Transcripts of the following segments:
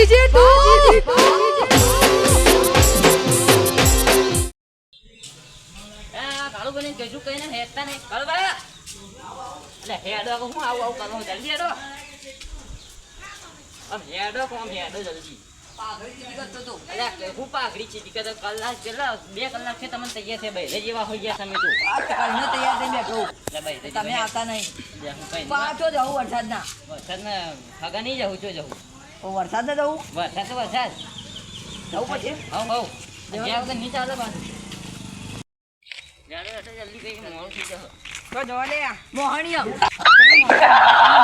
DJ tu. કાળુ બની કજુ કઈને હેતા નહીં કાળુ બા એટલે હેડો હું આવું કરું જલ્દી હેડો આમ હેડો કોમ હેડો જલ્દી પાઘડી ચીટી કરતો તો એટલે હું પાઘડી ચીટી કરતો કલાક કેટલા 2 કલાક છે તમને તૈયાર છે ભાઈ જેવા હોઈ ગયા તમે તો આ કાલનો તૈયાર થઈ બેઠો એટલે ભાઈ તમે આવતા નહીં હું કઈ પાછો જવું વરસાદના વરસાદને ખગા નહીં જવું છો જવું વરસાદ ને જવું વરસાદ તો વરસાદ જવું પછી હવ હવ જ્યાં વગર નહીં ચાલે પાછું જલ્દી કઈ મોડું થઈ જશે તો જવા દે મોહણીય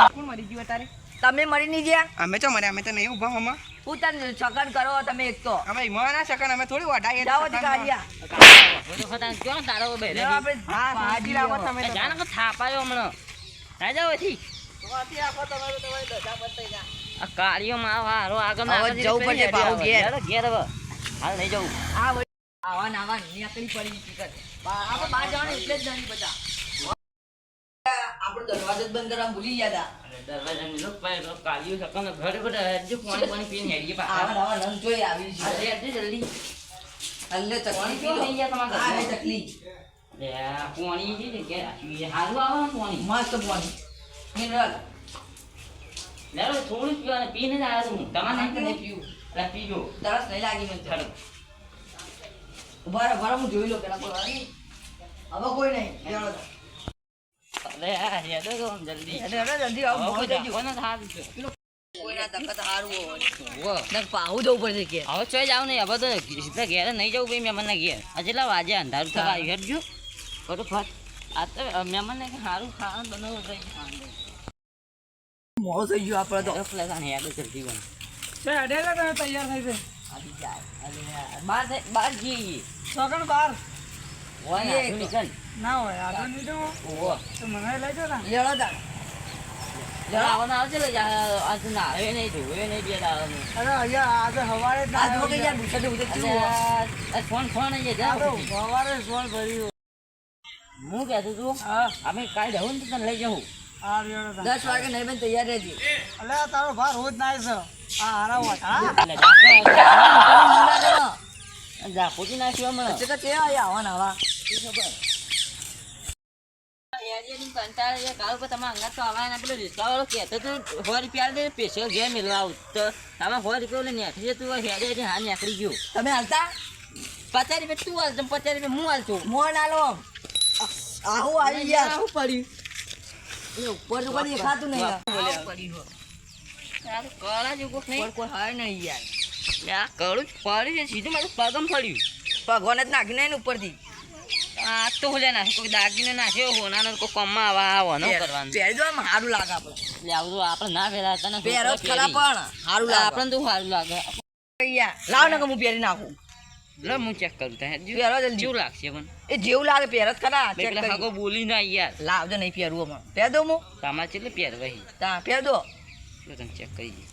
કોણ મરી ગયું તારે તમે મરી નહીં ગયા અમે તો મરે અમે તો નહીં ઉભા હમા હું તને સગન કરો તમે એક તો અમે ઈમાના શકન અમે થોડી વટાઈએ જાઓ દીકારિયા બધું ખતા ક્યાં તારો બેરે આપણે હા હાજી લાવો તમે તો જાણે કે થાપાયો હમણાં ના જાવ એથી વાતી આખો તમારે તમારે દશા બતાઈ જા આ કાળીઓ માં હારો આગળ હવે જવું પડશે પાછું ઘેર. ઘેર હવે હાલ નહીં જવું આ આવા નાવા નીકળી પડી ચીકર આપણે બહાર જવાનું એટલે જ નહીં બધા આપણો દરવાજો જ બંધ કરવા ભૂલી ગયા હતા દરવાજા ની લોક પાય તો કાળીઓ સકન ઘરે ઘરે હજુ પાણી પીને હેડી આવા પાછા નવા નંગ જોઈ આવી છે અરે જલ્દી અલ્લે ચકલી પી લો નહીં ગયા તમારા આ ઘરે. ચકલી લે પાણી છે ને કે હારું આવે ને પાણી મસ્ત પાણી મિનરલ લે થોડું પીવા પીને જ આવ્યો હું તમારે નહીં નહીં પીવું એટલે પીજો તરસ નહીં લાગી મને ચાલો ઉભા રહો હું જોઈ લો પેલા કોઈ હવે કોઈ નહીં ચાલો અરે આ હેડો તો આમ જલ્દી અરે જલ્દી આવો મોડું થઈ ગયું. કોને થાતું છે કોઈના તકત હારું હોય વો નક પાહુ જવું પડશે કે હવે ચોય જાવ નહીં હવે તો સીધા ઘેર નહીં જવું ભાઈ મહેમાનના ઘેર આ જેટલા વાજે અંધારું થવા આવી હેડજો ફટોફટ આ તો મહેમાનને સારું ખાવાનું બનાવવું થઈ મોડું થઈ ગયું આપણે તો પ્લેસ હેડો જલ્દી બને છે અડેલા તમે તૈયાર થઈ છે આવી જાય અરે બહાર જઈએ સગન બાર ઓય એ નાખું નીકળ ના હોય આગળ નહીં જવું ઓહો તો મને લઈ જાઓ ને લેડો તા જણાવવાનું આવશે ને આજ ના હવે નહીં જોયું નહીં બે દાવાનું અરે અહીંયા આજે સવારે જ આજ ના વખતે યાર ભૂસા ઉધે ફોન ફોન અહીં જા સવારે સોળ ભર્યું હું કહેતો તું હા અમે કાલે જવું ને તો તને લઈ જાઉં આ રેડો તા 10 વાગે નહીં બન તૈયાર રહેજે અલે તારો ભાર રોજ નાય છે આ હારા વાટા એટલે જા પોતી નાખ્યું હમણાં છે કે આયા આવા નાવા કાલ પર તમે અંગાત તો આવવાના પેલો રિક્ષાવાળો કહેતો તું 100 રૂપિયા દે સ્પેશિયલ ઘેર મેળવા આવું તો તમે 100 રૂપિયા લઈને નીકળી તું હેડે હા નીકળી ગયો તમે હાલતા 50 રૂપિયા તું હાલ 50 રૂપિયા હું હાલ છું મોન આલો આહુ આવી યાર આવું પડ્યું એ ઉપર તો કોઈ દેખાતું નહીં આવું પડ્યું કળા જેવું કોક ઉપર નહીં કોઈ હાય નહીં યાર આ કળું જ પડ્યું છે સીધું મારું પગમ પડ્યું ભગવાન જ નાખી નહીં ને ઉપરથી આ તો હોલે નાખે કોઈ દાગીને નાખ્યો હોનાનો કોઈ કમમાં આવા ન કરવાનું પહેરી દો આમ સારું લાગે આપણે એટલે આવું તો આપણે ના પહેલા હતા ને પહેરો જ ખરા પણ સારું લાગે આપણને તો સારું લાગે યાર લાવ ને કે હું પહેરી નાખું લે હું ચેક કરું ત્યાં પહેરો જલ્દી જેવું લાગશે પણ એ જેવું લાગે પહેરો જ ખરા ચેક એટલે કરી હાગો બોલી ના યાર લાવજો નહીં પહેરવું હમણાં પહેર દો હું તમારે કેટલે પહેરવાહી તા પહેર દો તો તને ચેક કરી દઈએ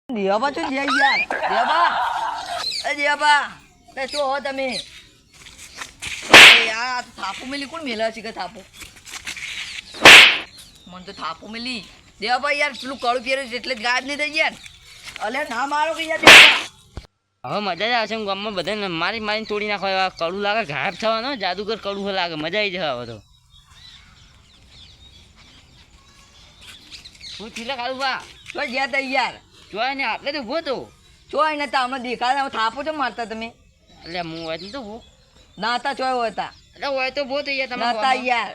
દેવા તો જઈ યાર દેવા એ દેવા તે શું હો તમે યાર થાપુ મેલી કોણ મેલા છે કે થાપુ મને તો થાપુ મેલી દેવા ભાઈ યાર પેલું કળું પહેર્યું છે એટલે જ ગાયબ નહીં થઈ યાર અલે ના મારો કે યાર દેવા હવે મજા જ આવશે ગામમાં બધાને મારી મારીને તોડી નાખો એવા કડું લાગે ગાયબ થવાનો જાદુગર કડું લાગે મજા આવી જાય હવે તો શું થયું કાળું બા તો ગયા તા યાર જોય ને આટલે તો ઉભો તો ચોય નતા અમને દેખાતા થાપો તો મારતા તમે એટલે હું હોય તો ઉભો નાતા ચોય હતા એટલે હોય તો ઉભો થઈ જાય નાતા તમે યાર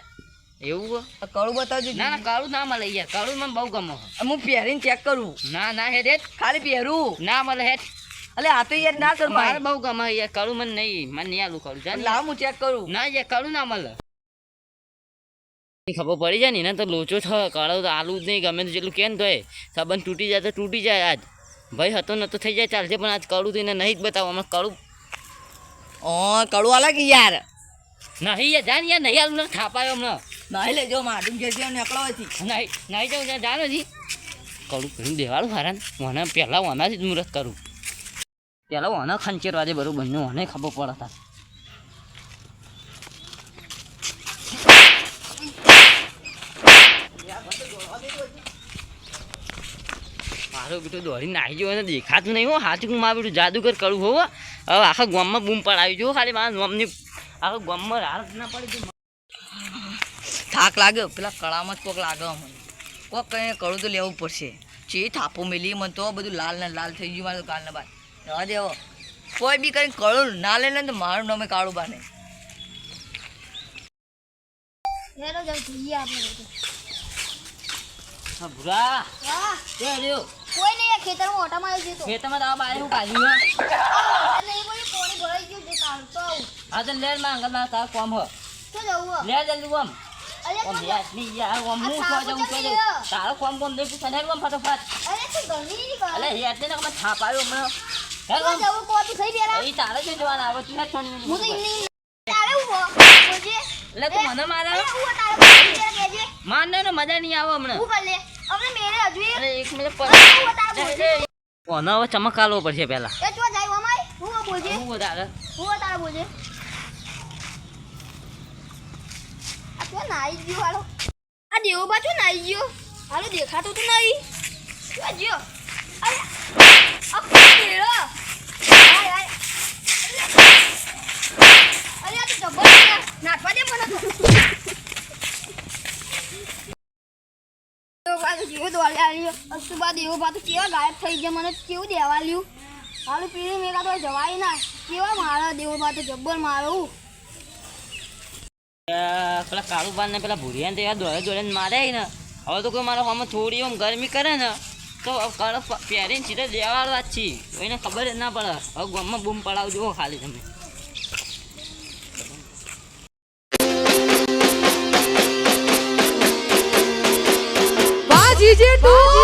એવું હો? આ કળું બતાવજો ના ના કાળું ના મળે યાર કાળું મને બહુ ગમે હું પહેરીને ચેક કરું ના ના હેડ હેડ ખાલી પહેરું ના મળે હેડ અલે આ તો યાર ના કર મારે બહુ ગમે યાર કાળું મને નહીં આલું કાળું જાને લાવ હું ચેક કરું ના યાર કાળું ના મળે ખબર પડી જાય ને તો લોચો થાય કાળો તો આલુ જ નહીં ગમે તો જેટલું કેમ તો એ સંબંધ તૂટી જાય તો તૂટી જાય આજ ભાઈ હતો નતો થઈ જાય ચાલશે પણ આજ કાળું તો એને નહીં જ બતાવો અમે કાળું કળું અલગ યાર નહીં યાર જાન યાર નહીં આલું થાપાયો હમણાં નાઈ લેજો માડું જે છે નીકળવાથી નહીં નહીં જાઉં ત્યાં જાણ નથી કાળું કહ્યું દેવાળું હારાને મને પહેલાં ઓનાથી જ મુહૂર્ત કરું પહેલાં ઓના ખંચેરવા દે બરોબર ને ઓને ખબર પડતા મારો બેટો દોડી નાહી ગયો અને દેખાતું નહીં હો હાચું મારું બેટું જાદુગર કરું હોવ હવે આખા ગામમાં બૂમ પડાવી જો ખાલી મારા ગામની આખા ગામમાં રાત ના પડી થાક લાગે પેલા કળામાં જ કોક લાગે મને કોક કઈ કળું તો લેવું પડશે ચે થાપો મેલી મને તો બધું લાલ ને લાલ થઈ ગયું મારું કાલના બાદ જવા દેવો કોઈ બી કરીને કળું ના લે ને તો મારું નામે કાળું બાને હેલો જાવ જઈએ આપણે હા ભૂરા વાહ કે રહ્યો કોઈ નહીં આ ખેતરમાં ઓટામાં આવી જતો ખેતરમાં તો આ બાય હું કાઢ્યું હે એટલે એ બધું પાણી ભરાઈ ગયું જે કાઢતો આવું હા તો લે માં અંગલ માં તાર કોમ હો શું જવું હે? લે જલ્દી કોમ અરે કોમ તું યાર ની યાર કોમ હું આ તો જાઉં સાબુ તો જલ્દી લે. તારો કોમ કોમ દે તું સનેર કોમ ફટાફટ અરે તું ગરમી નહીં કરે અલે યાર તેને કમ થાપ આવ્યો હમણાં હે તું જવું કોતું થઈ બેરા એ તારે જ જવાના આવે તું હે છોની હું તો ઇવનિંગ તારે હું બોલજે એટલે તું મને મારે અરે હું તારે બોલજે કેજે મારને ને મજા નહીં આવે હમણાં હું કર લે અમને મેરે હજુ અરે એક મિનિટ અરે હું તારે બોલજે કોનો હવે ચમકાલવો પડશે પહેલા એ તું જાય અમાય હું બોલજે હું વધારે હું તારે બોલજે આ તું નાઈ ગયો હાલો આ દેવો બાજુ નાઈ ગયો હાલો દેખાતો તો નહીં તું ગયો અરે આ કેળો આય આય અરે આ તો જબર નાખવા દે મને તો બાજુ જીવો દોડે આવ્યો અસ્તુ બાદ એવો બાદ કેવા ગાયબ થઈ ગયા મને કેવું દેવા લ્યું હાલું પીડી મેગા તો જવાય ના કેવા મારા દેવો બાદ જબ્બર મારું પેલા કાળુબાન ને પેલા ભૂરિયા એવા દોડે દોડે મારે ને હવે તો કોઈ મારા આમાં થોડી આમ ગરમી કરે ને તો કાળો પહેરીને સીધા દેવાળવા જ છીએ કોઈને ખબર જ ના પડે હવે ગામમાં બૂમ પડાવજો ખાલી તમે Bajije tu